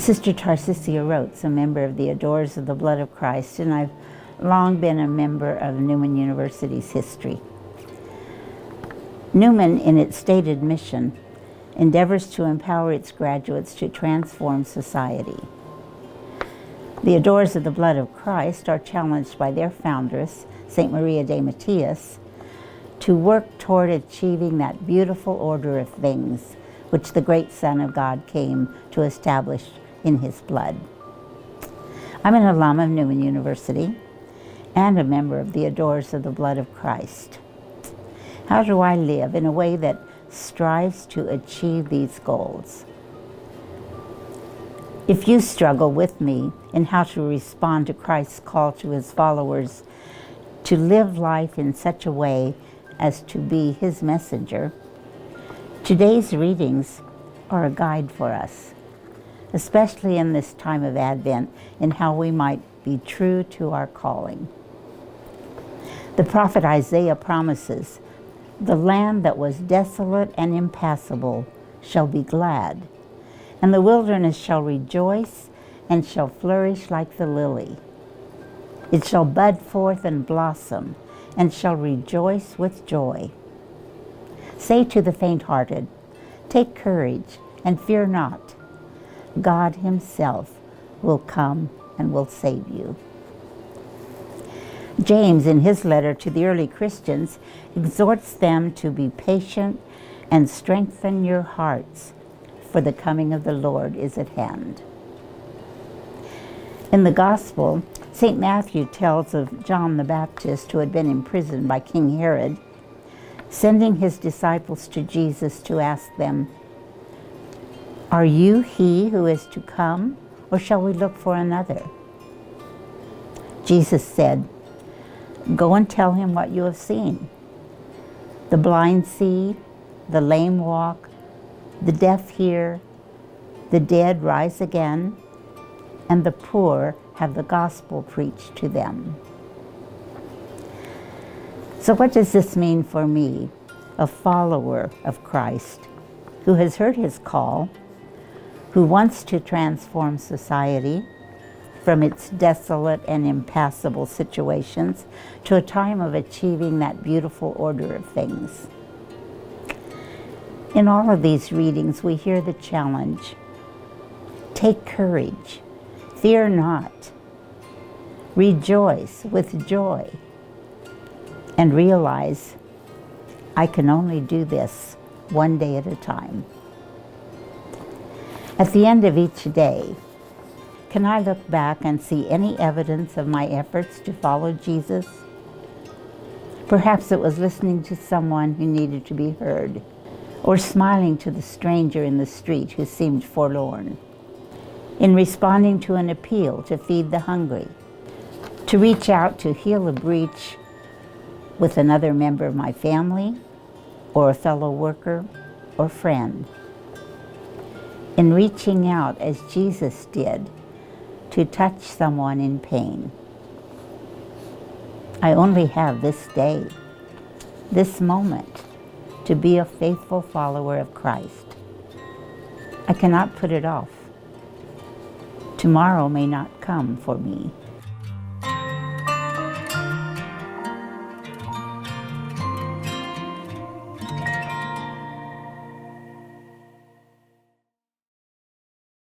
Sister Tarcisia Roths, a member of the Adorers of the Blood of Christ, and I've long been a member of Newman University's history. Newman, in its stated mission, endeavors to empower its graduates to transform society. The Adorers of the Blood of Christ are challenged by their foundress, St. Maria de Matias, to work toward achieving that beautiful order of things which the great Son of God came to establish in his blood. I'm an alum of Newman University and a member of the Adorers of the Blood of Christ. How do I live in a way that strives to achieve these goals? If you struggle with me in how to respond to Christ's call to his followers to live life in such a way as to be his messenger, today's readings are a guide for us, especially in this time of Advent, in how we might be true to our calling. The prophet Isaiah promises, "The land that was desolate and impassable shall be glad, and the wilderness shall rejoice and shall flourish like the lily. It shall bud forth and blossom, and shall rejoice with joy. Say to the faint-hearted, take courage and fear not. God himself will come and will save you." James, in his letter to the early Christians, exhorts them to be patient and strengthen your hearts, for the coming of the Lord is at hand. In the Gospel, St. Matthew tells of John the Baptist, who had been imprisoned by King Herod, sending his disciples to Jesus to ask them, "Are you he who is to come, or shall we look for another?" Jesus said, "Go and tell him what you have seen. The blind see, the lame walk, the deaf hear, the dead rise again, and the poor have the gospel preached to them." So what does this mean for me, a follower of Christ, who has heard his call, who wants to transform society from its desolate and impassable situations to a time of achieving that beautiful order of things? In all of these readings, we hear the challenge: take courage, fear not, rejoice with joy, and realize I can only do this one day at a time. At the end of each day, can I look back and see any evidence of my efforts to follow Jesus? Perhaps it was listening to someone who needed to be heard, or smiling to the stranger in the street who seemed forlorn, in responding to an appeal to feed the hungry, to reach out to heal a breach with another member of my family, or a fellow worker or friend, in reaching out as Jesus did to touch someone in pain. I only have this day, this moment, to be a faithful follower of Christ. I cannot put it off. Tomorrow may not come for me.